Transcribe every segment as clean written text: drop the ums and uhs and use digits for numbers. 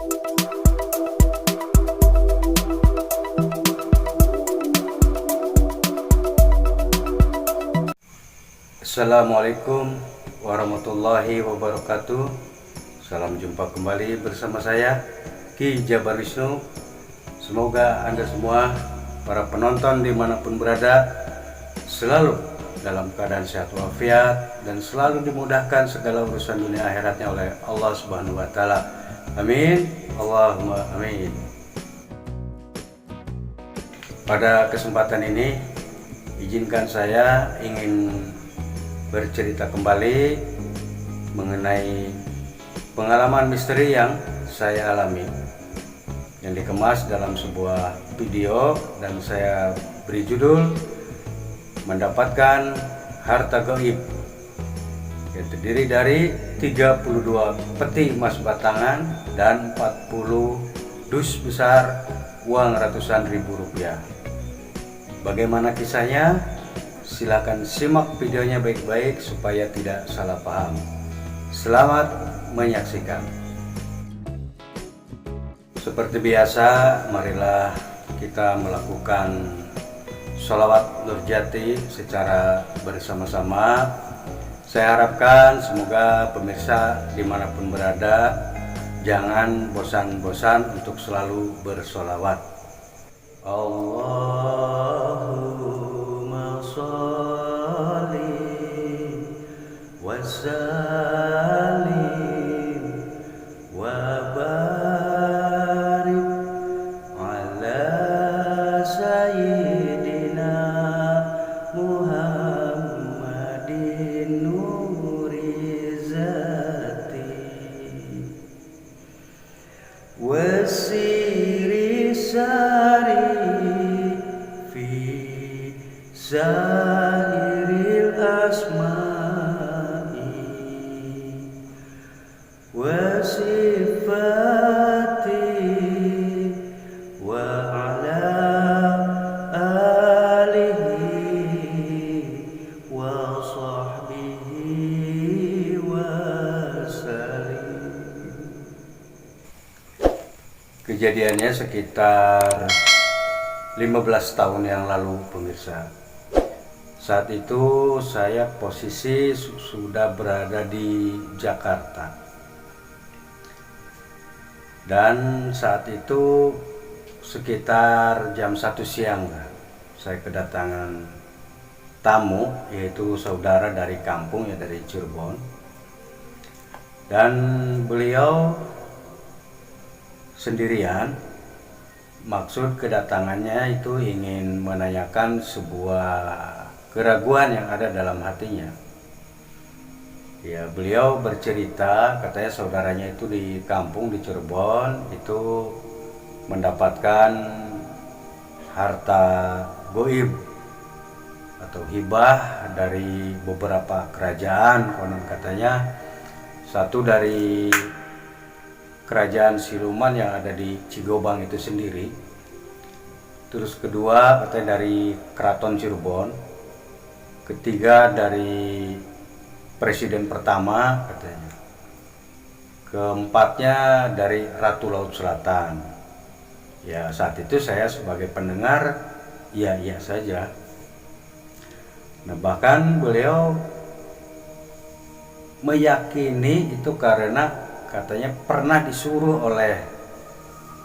Assalamualaikum warahmatullahi wabarakatuh. Salam jumpa kembali bersama saya Ki Jabar Wisnu. Semoga Anda semua, para penonton dimanapun berada, selalu dalam keadaan sehat walafiat dan selalu dimudahkan segala urusan dunia akhiratnya oleh Allah Subhanahu wa Ta'ala. Amin, Allahumma amin. Pada kesempatan ini, izinkan saya ingin bercerita kembali mengenai pengalaman misteri yang saya alami, yang dikemas dalam sebuah video dan saya beri judul Mendapatkan Harta Gaib, yang terdiri dari 32 peti emas batangan dan 40 dus besar uang ratusan ribu rupiah. Bagaimana kisahnya? Silakan simak videonya baik-baik supaya tidak salah paham. Selamat menyaksikan. Seperti biasa, marilah kita melakukan sholawat Nurjati secara bersama-sama. Saya harapkan semoga pemirsa dimanapun berada jangan bosan-bosan untuk selalu bersholawat. Allahumma sholli wa sallim wa barik ala sayyidina Muhammadin nuri zati wa siri sari Zahiril asma'i wa sifati wa ala alihi wa sahbihi wa salim. Kejadiannya sekitar 15 tahun yang lalu, pemirsa. Saat itu saya posisi sudah berada di Jakarta. Dan saat itu sekitar jam 1 siang saya kedatangan tamu, yaitu saudara dari kampung, ya dari Cirebon. Dan beliau sendirian. Maksud kedatangannya itu ingin menanyakan sebuah keraguan yang ada dalam hatinya. Ya, beliau bercerita, katanya saudaranya itu di kampung di Cirebon itu mendapatkan harta goib atau hibah dari beberapa kerajaan. Konon katanya satu dari kerajaan siluman yang ada di Cigobang itu sendiri. Terus kedua katanya dari Keraton Cirebon. Ketiga dari presiden pertama katanya. Keempatnya dari Ratu Laut Selatan. Ya, saat itu saya sebagai pendengar iya saja. Nah, bahkan beliau meyakini itu karena katanya pernah disuruh oleh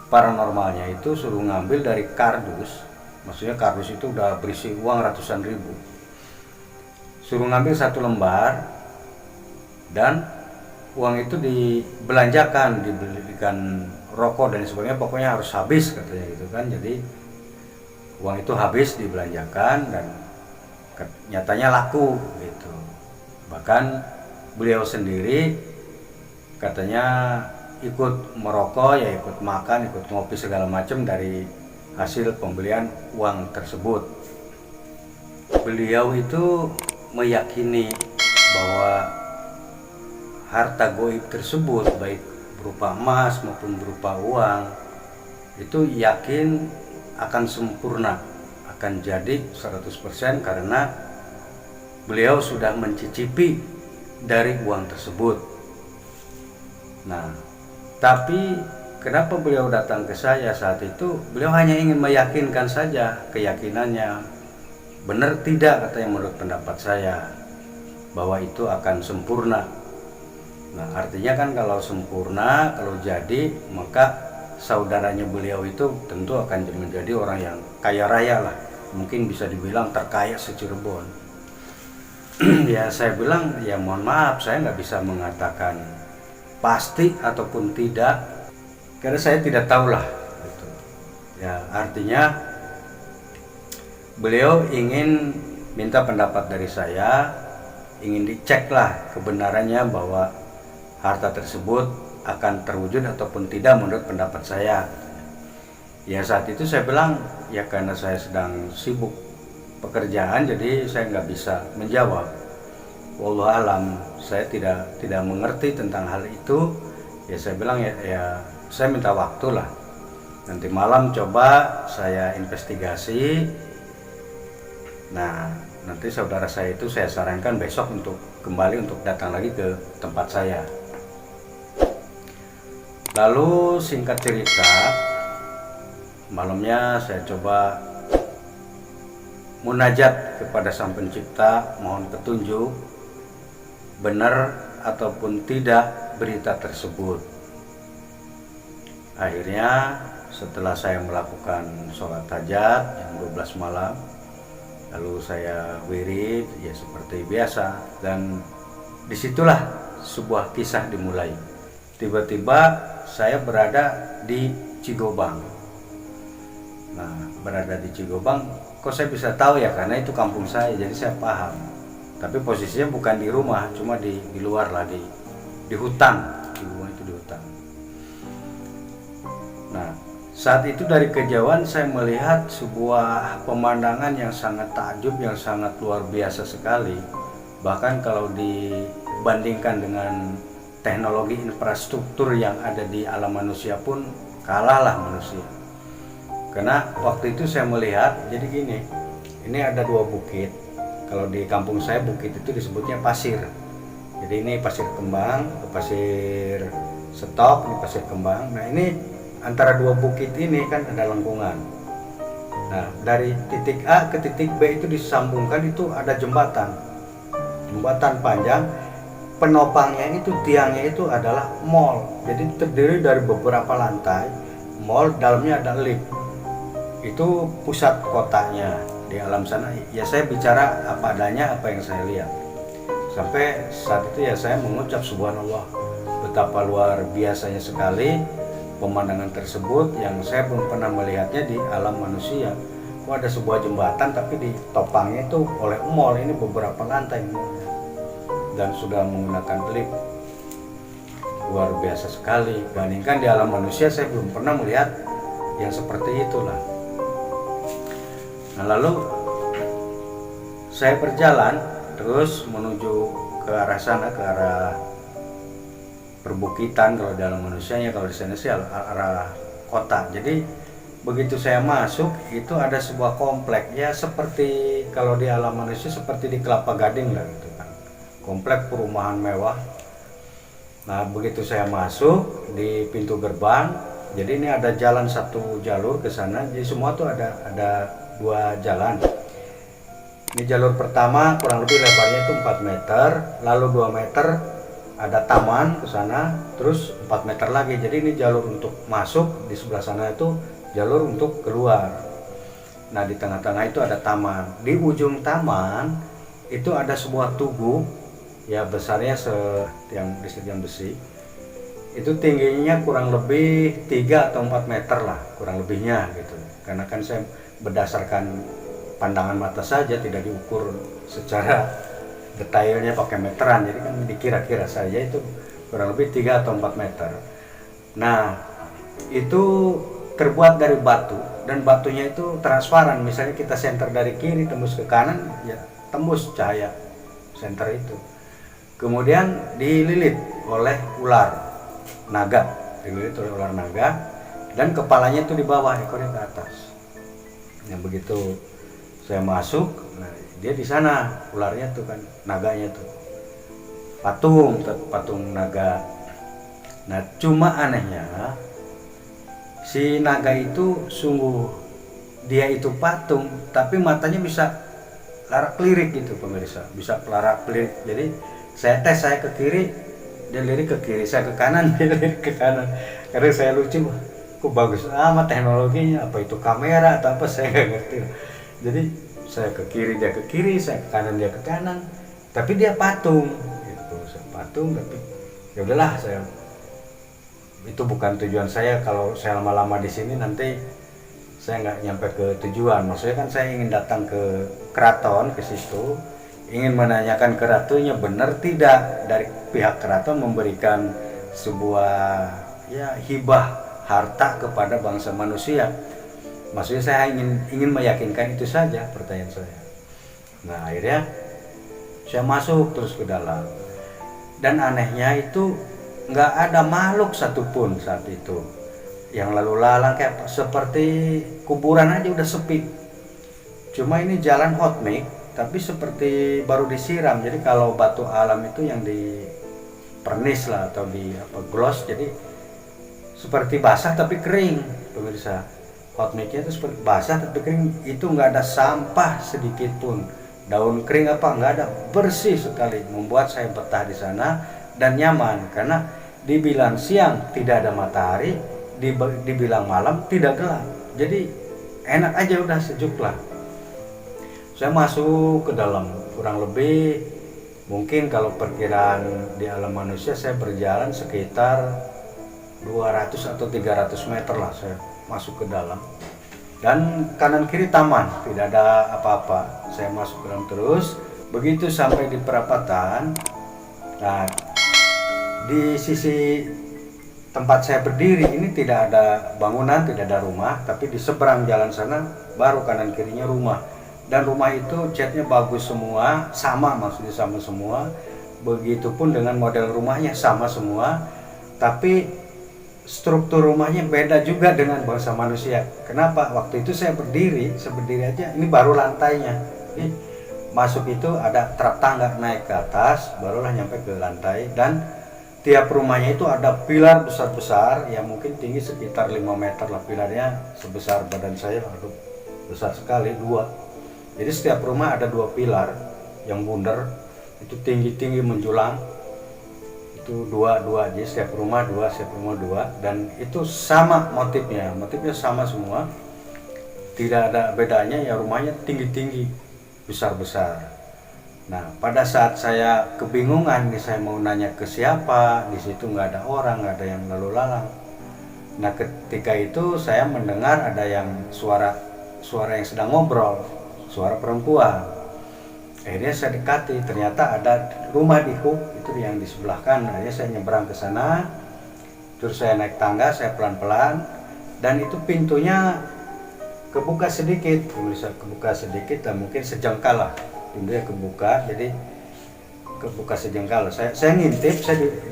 paranormalnya itu suruh ngambil dari kardus. Maksudnya kardus itu udah berisi uang ratusan ribu. Suruh ngambil satu lembar dan uang itu dibelanjakan, dibelikan rokok dan sebagainya, pokoknya harus habis katanya gitu kan. Jadi uang itu habis dibelanjakan dan nyatanya laku gitu. Bahkan beliau sendiri katanya ikut merokok, ya ikut makan, ikut ngopi segala macam dari hasil pembelian uang tersebut. Beliau itu meyakini bahwa harta goib tersebut baik berupa emas maupun berupa uang itu yakin akan sempurna, akan jadi 100% karena beliau sudah mencicipi dari uang tersebut. Nah, tapi kenapa beliau datang ke saya saat itu? Beliau hanya ingin meyakinkan saja keyakinannya. Benar tidak katanya menurut pendapat saya bahwa itu akan sempurna. Nah artinya kan kalau sempurna, kalau jadi, maka saudaranya beliau itu tentu akan menjadi orang yang kaya raya lah. Mungkin bisa dibilang terkaya se-Cirebon. Ya saya bilang, ya mohon maaf, saya nggak bisa mengatakan pasti ataupun tidak, karena saya tidak tahulah gitu. Ya artinya beliau ingin minta pendapat dari saya, ingin dicek lah kebenarannya bahwa harta tersebut akan terwujud ataupun tidak menurut pendapat saya. Ya saat itu saya bilang, ya karena saya sedang sibuk pekerjaan, jadi saya nggak bisa menjawab. Wallahu alam, saya tidak mengerti tentang hal itu. Ya saya bilang ya saya minta waktu lah. Nanti malam coba saya investigasi. Nah nanti saudara saya itu saya sarankan besok untuk kembali untuk datang lagi ke tempat saya. Lalu singkat cerita, malamnya saya coba munajat kepada Sang Pencipta, mohon petunjuk benar ataupun tidak berita tersebut. Akhirnya setelah saya melakukan sholat hajat jam 12 malam, lalu saya wirid ya seperti biasa, dan disitulah sebuah kisah dimulai. Tiba-tiba saya berada di Cigobang. Nah berada di Cigobang, kok saya bisa tahu ya, karena itu kampung saya, jadi saya paham. Tapi posisinya bukan di rumah, cuma di luar lah, di hutan. Di rumah itu di hutan. Nah saat itu dari kejauhan saya melihat sebuah pemandangan yang sangat takjub, yang sangat luar biasa sekali. Bahkan kalau dibandingkan dengan teknologi infrastruktur yang ada di alam manusia pun kalahlah manusia. Karena waktu itu saya melihat, jadi gini, ini ada dua bukit. Kalau di kampung saya bukit itu disebutnya pasir. Jadi ini pasir kembang, pasir stok, ini pasir kembang. Nah ini antara dua bukit ini kan ada lengkungan. Nah dari titik A ke titik B itu disambungkan, itu ada jembatan. Jembatan panjang, penopangnya itu, tiangnya itu adalah mall. Jadi terdiri dari beberapa lantai. Mall dalamnya ada lift. Itu pusat kotanya di alam sana. Ya saya bicara apa adanya, apa yang saya lihat. Sampai saat itu ya saya mengucap subhanallah, betapa luar biasanya sekali pemandangan tersebut yang saya belum pernah melihatnya di alam manusia. Kok ada sebuah jembatan tapi di topangnya itu oleh mall, ini beberapa lantai mallnya, dan sudah menggunakan lift. Luar biasa sekali. Bandingkan di alam manusia saya belum pernah melihat yang seperti itulah. Nah lalu saya berjalan terus menuju ke arah sana, ke arah perbukitan kalau dalam manusianya, kalau di sana sih arah kota. Jadi begitu saya masuk itu ada sebuah komplek, ya seperti kalau di alam manusia seperti di Kelapa Gading lah gitu kan, komplek perumahan mewah. Nah begitu saya masuk di pintu gerbang, jadi ini ada jalan satu jalur ke sana, jadi semua tuh ada dua jalan. Ini jalur pertama kurang lebih lebarnya itu 4 meter, lalu 2 meter ada taman ke sana, terus 4 meter lagi. Jadi ini jalur untuk masuk, di sebelah sana itu jalur untuk keluar. Nah di tengah-tengah itu ada taman. Di ujung taman itu ada sebuah tugu, ya besarnya yang besi. Itu tingginya kurang lebih 3 atau 4 meter lah, kurang lebihnya gitu. Karena kan saya berdasarkan pandangan mata saja, tidak diukur secara detailnya pakai meteran, jadi kan dikira-kira saja itu kurang lebih 3 atau 4 meter. Nah itu terbuat dari batu, dan batunya itu transparan. Misalnya kita senter dari kiri tembus ke kanan, ya tembus cahaya senter itu. Kemudian dililit oleh ular naga, dan kepalanya itu di bawah, ekornya ke atas. Yang begitu saya masuk, nah dia di sana ularnya tuh kan, naganya tuh patung naga. Nah cuma anehnya si naga itu sungguh dia itu patung, tapi matanya bisa larak-lirik gitu pemirsa, bisa larak-lirik. Jadi saya ke kiri, dia lirik ke kiri, saya ke kanan, dia lirik ke kanan. Karena saya lucu, kok bagus amat teknologinya, apa itu kamera atau apa saya nggak ngerti. Jadi saya ke kiri, dia ke kiri, saya ke kanan, dia ke kanan, tapi dia patung gitu. Saya patung, tapi ya udahlah, saya itu bukan tujuan saya. Kalau saya lama-lama di sini nanti saya nggak nyampe ke tujuan. Maksudnya kan saya ingin datang ke keraton, ke situ, ingin menanyakan ke ratunya benar tidak dari pihak keraton memberikan sebuah ya hibah harta kepada bangsa manusia. Maksudnya saya ingin meyakinkan itu saja pertanyaan saya. Nah akhirnya saya masuk terus ke dalam, dan anehnya itu nggak ada makhluk satupun saat itu yang lalu lalang, kayak seperti kuburan aja udah sepi. Cuma ini jalan hot mix, tapi seperti baru disiram. Jadi kalau batu alam itu yang di pernis lah atau di apa gloss, jadi seperti basah tapi kering pemirsa. Hot mix-nya itu seperti basah tapi kering, itu nggak ada sampah sedikit pun, daun kering apa nggak ada, bersih sekali, membuat saya betah di sana dan nyaman. Karena dibilang siang tidak ada matahari, dibilang malam tidak gelap, jadi enak aja, udah sejuk lah. Saya masuk ke dalam, kurang lebih mungkin kalau perkiraan di alam manusia saya berjalan sekitar 200 atau 300 meter lah saya masuk ke dalam, dan kanan kiri taman, tidak ada apa-apa. Saya masuk ke dalam terus, begitu sampai di perapatan. Nah di sisi tempat saya berdiri ini tidak ada bangunan, tidak ada rumah, tapi di seberang jalan sana baru kanan kirinya rumah. Dan rumah itu catnya bagus semua, sama, maksudnya sama semua. Begitupun dengan model rumahnya sama semua, tapi struktur rumahnya beda juga dengan bangsa manusia. Kenapa? Waktu itu saya berdiri aja, ini baru lantainya. Ini masuk itu ada trap tangga naik ke atas, barulah nyampe ke lantai. Dan tiap rumahnya itu ada pilar besar-besar yang mungkin tinggi sekitar 5 meter lah, pilarnya sebesar badan saya, aduh besar sekali, 2. Jadi setiap rumah ada 2 pilar yang bundar, itu tinggi-tinggi menjulang, itu dua, jadi setiap rumah 2, dan itu sama motifnya sama semua, tidak ada bedanya, ya rumahnya tinggi-tinggi, besar-besar. Nah pada saat saya kebingungan nih, saya mau nanya ke siapa, di situ nggak ada orang, nggak ada yang lalu lalang. Nah ketika itu saya mendengar ada yang suara yang sedang ngobrol, suara perempuan. Akhirnya saya dekati, ternyata ada rumah di hook itu yang di sebelah kanan. Akhirnya saya nyebrang ke sana, terus saya naik tangga, saya pelan-pelan, dan itu pintunya kebuka sedikit, bisa kebuka sedikit, dan mungkin sejengkal lah pintunya kebuka, jadi kebuka sejengkal. Saya ngintip,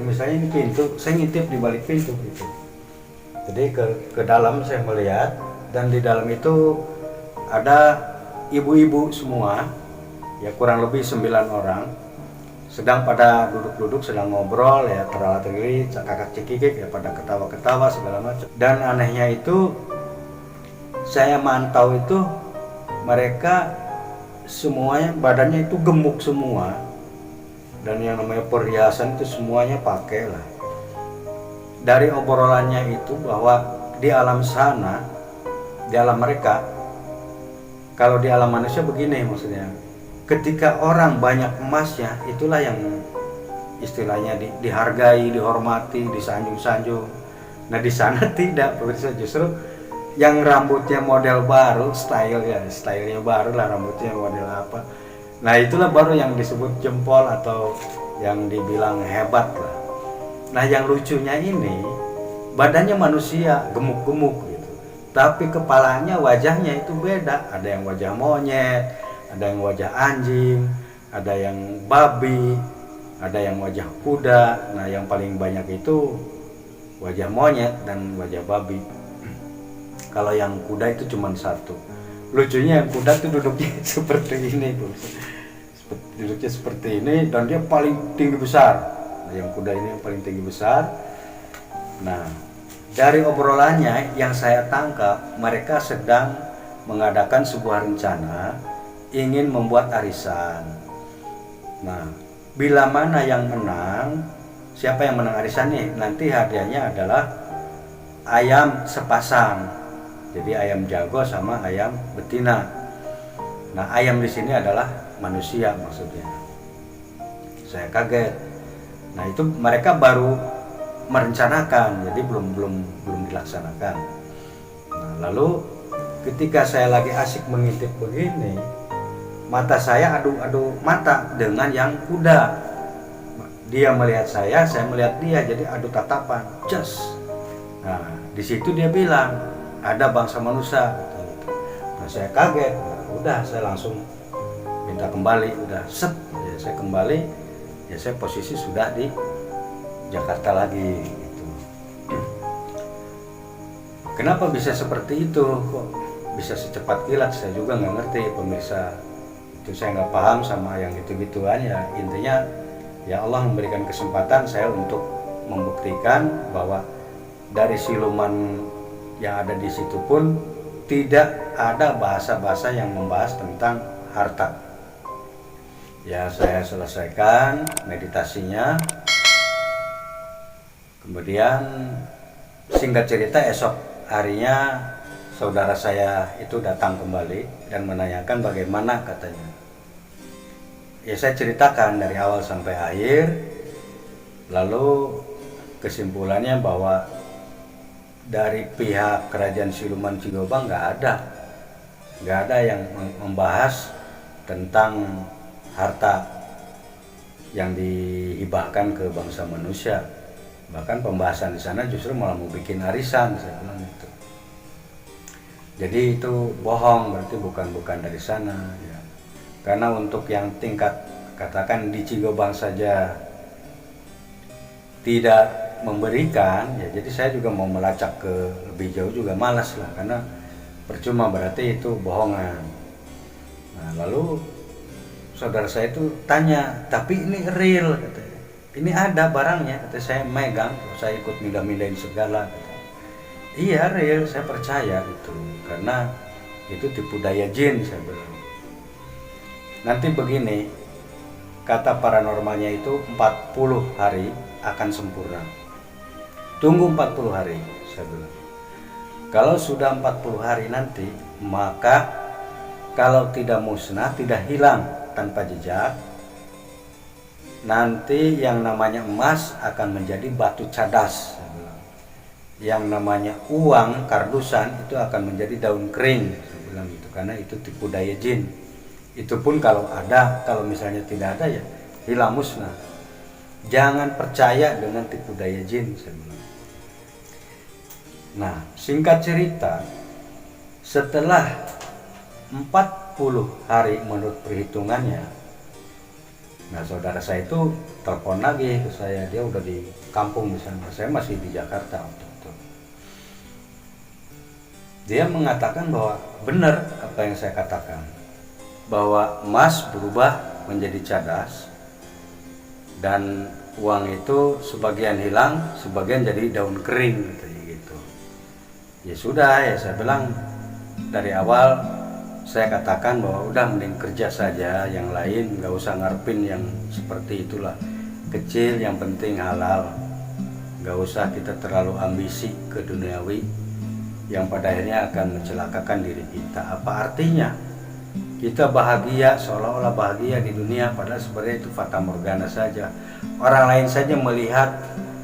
misalnya ini pintu, saya ngintip di balik pintu gitu. Jadi ke dalam saya melihat, dan di dalam itu ada ibu-ibu semua, ya kurang lebih 9 orang, sedang pada duduk-duduk, sedang ngobrol ya, terala-terili, kakak cekikik ya, pada ketawa-ketawa segala macam. Dan anehnya itu saya mantau itu mereka semuanya badannya itu gemuk semua, dan yang namanya perhiasan itu semuanya pakai lah. Dari obrolannya itu bahwa di alam sana, di alam mereka, kalau di alam manusia begini maksudnya, ketika orang banyak emasnya, itulah yang istilahnya dihargai, dihormati, disanjung-sanjung. Nah di sana tidak, pemirsa, justru yang rambutnya model baru, stylenya baru lah, rambutnya model apa. Nah itulah baru yang disebut jempol atau yang dibilang hebat lah. Nah yang lucunya ini, badannya manusia, gemuk-gemuk gitu, tapi kepalanya, wajahnya itu beda. Ada yang wajah monyet, ada yang wajah anjing, ada yang babi, ada yang wajah kuda. Nah yang paling banyak itu wajah monyet dan wajah babi. Kalau yang kuda itu cuma 1. Lucunya yang kuda itu duduknya seperti ini, duduknya seperti ini, dan dia paling tinggi besar. Nah, yang kuda ini yang paling tinggi besar. Nah Dari obrolannya yang saya tangkap, mereka sedang mengadakan sebuah rencana ingin membuat arisan. Nah, bila mana yang menang, siapa yang menang arisan nih? Nanti hadiahnya adalah ayam sepasang. Jadi ayam jago sama ayam betina. Nah, ayam di sini adalah manusia maksudnya. Saya kaget. Nah, itu mereka baru merencanakan, jadi belum dilaksanakan. Nah, lalu ketika saya lagi asik mengintip begini, mata saya adu mata dengan yang kuda. Dia melihat saya melihat dia, jadi adu tatapan. Just. Nah, di situ dia bilang ada bangsa manusia. Nah, saya kaget. Nah, udah saya langsung minta kembali. Udah set, ya, saya kembali. Ya, saya posisi sudah di Jakarta lagi gitu. Kenapa bisa seperti itu? Kok bisa secepat kilat? Saya juga nggak ngerti, pemirsa. Itu saya nggak paham sama yang gitu-gituan ya. Intinya ya Allah memberikan kesempatan saya untuk membuktikan bahwa dari siluman yang ada di situ pun tidak ada bahasa-bahasa yang membahas tentang harta. Ya, saya selesaikan meditasinya. Kemudian singkat cerita esok harinya saudara saya itu datang kembali dan menanyakan bagaimana katanya. Ya, saya ceritakan dari awal sampai akhir. Lalu kesimpulannya bahwa dari pihak kerajaan siluman Cigoba nggak ada yang membahas tentang harta yang dihibahkan ke bangsa manusia. Bahkan pembahasan di sana justru malah mau bikin arisan, saya bilang itu. Jadi itu bohong, berarti bukan dari sana ya. Karena untuk yang tingkat katakan di Cigobang saja tidak memberikan ya, jadi saya juga mau melacak ke lebih jauh juga malas lah, karena percuma, berarti itu bohongan. Nah, lalu saudara saya itu tanya, tapi ini real katanya. Ini ada barangnya, kata saya megang, saya ikut mindah-mindahin segala. Kata. Iya real, saya percaya itu, karena itu tipu daya jin, saya bilang. Nanti begini, kata paranormalnya itu 40 hari akan sempurna. Tunggu 40 hari, saya bilang. Kalau sudah 40 hari nanti, maka kalau tidak musnah, tidak hilang tanpa jejak, nanti yang namanya emas akan menjadi batu cadas. Yang namanya uang kardusan itu akan menjadi daun kering. Saya bilang gitu, karena itu tipu daya jin. Itu pun kalau ada, kalau misalnya tidak ada ya hilang musnah. Jangan percaya dengan tipu daya jin, saya bilang. Nah, singkat cerita, setelah 40 hari menurut perhitungannya, nah saudara saya itu telepon lagi ke saya, dia udah di kampung di sana, saya masih di Jakarta waktu itu. Dia mengatakan bahwa benar apa yang saya katakan, bahwa emas berubah menjadi cadas dan uang itu sebagian hilang, sebagian jadi daun kering gitu. Ya sudah ya, saya bilang dari awal saya katakan bahwa udah mending kerja saja, yang lain nggak usah ngarepin yang seperti itulah, kecil yang penting halal, nggak usah kita terlalu ambisi ke duniawi yang pada akhirnya akan mencelakakan diri kita. Apa artinya kita bahagia seolah-olah bahagia di dunia, padahal sebenarnya itu fata morgana saja. Orang lain saja melihat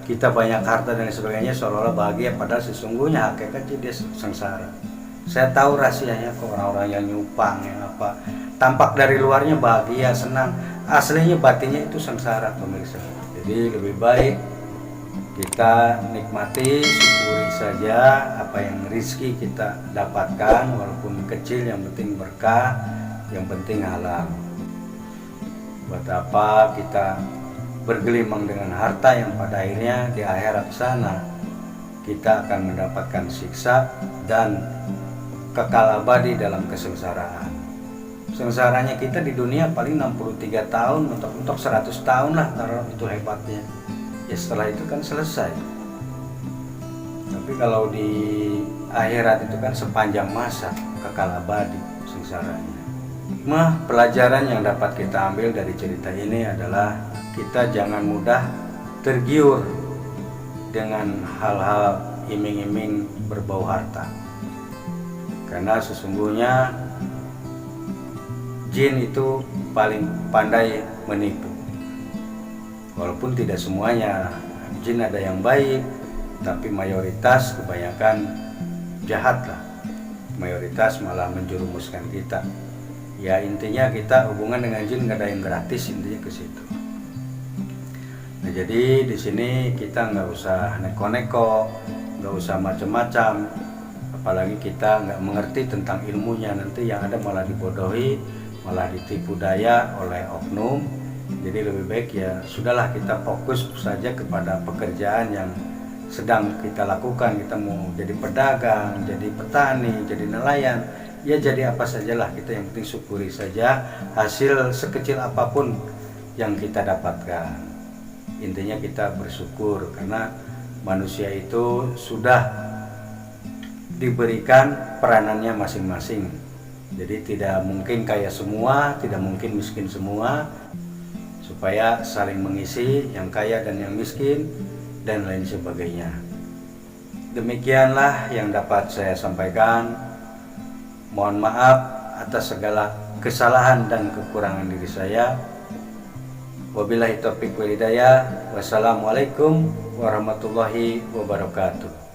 kita banyak harta dan sebagainya seolah-olah bahagia, padahal sesungguhnya hakikatnya dia sengsara. Saya tahu rahasianya kok, orang-orang yang nyupang yang apa, tampak dari luarnya bahagia, senang, aslinya batinnya itu sengsara, pemirsa. Jadi lebih baik kita nikmati, syukuri saja apa yang rezeki kita dapatkan, walaupun kecil, yang penting berkah, yang penting halal. Buat apa kita bergelimang dengan harta yang pada akhirnya di akhirat sana kita akan mendapatkan siksa dan kekal abadi dalam kesengsaraan. Sengsaranya kita di dunia paling 63 tahun, mentok-mentok 100 tahun lah, taruh itu hebatnya. Ya setelah itu kan selesai. Tapi kalau di akhirat itu kan sepanjang masa, kekal abadi sengsaranya. Pelajaran yang dapat kita ambil dari cerita ini adalah kita jangan mudah tergiur dengan hal-hal iming-iming berbau harta. Karena sesungguhnya jin itu paling pandai menipu. Walaupun tidak semuanya, jin ada yang baik, tapi mayoritas kebanyakan jahat lah. Mayoritas malah menjerumuskan kita. Ya intinya kita hubungan dengan jin nggak ada yang gratis, intinya ke situ. Nah jadi di sini kita nggak usah neko-neko, nggak usah macam-macam, apalagi kita nggak mengerti tentang ilmunya, nanti yang ada malah dibodohi, malah ditipu daya oleh oknum. Jadi lebih baik ya sudahlah, kita fokus saja kepada pekerjaan yang sedang kita lakukan. Kita mau jadi pedagang, jadi petani, jadi nelayan, ya jadi apa sajalah, kita yang penting syukuri saja hasil sekecil apapun yang kita dapatkan. Intinya kita bersyukur karena manusia itu sudah diberikan peranannya masing-masing. Jadi tidak mungkin kaya semua, tidak mungkin miskin semua, supaya saling mengisi yang kaya dan yang miskin dan lain sebagainya. Demikianlah yang dapat saya sampaikan. Mohon maaf atas segala kesalahan dan kekurangan diri saya. Wabillahi taufiq wal hidayah. Wassalamualaikum warahmatullahi wabarakatuh.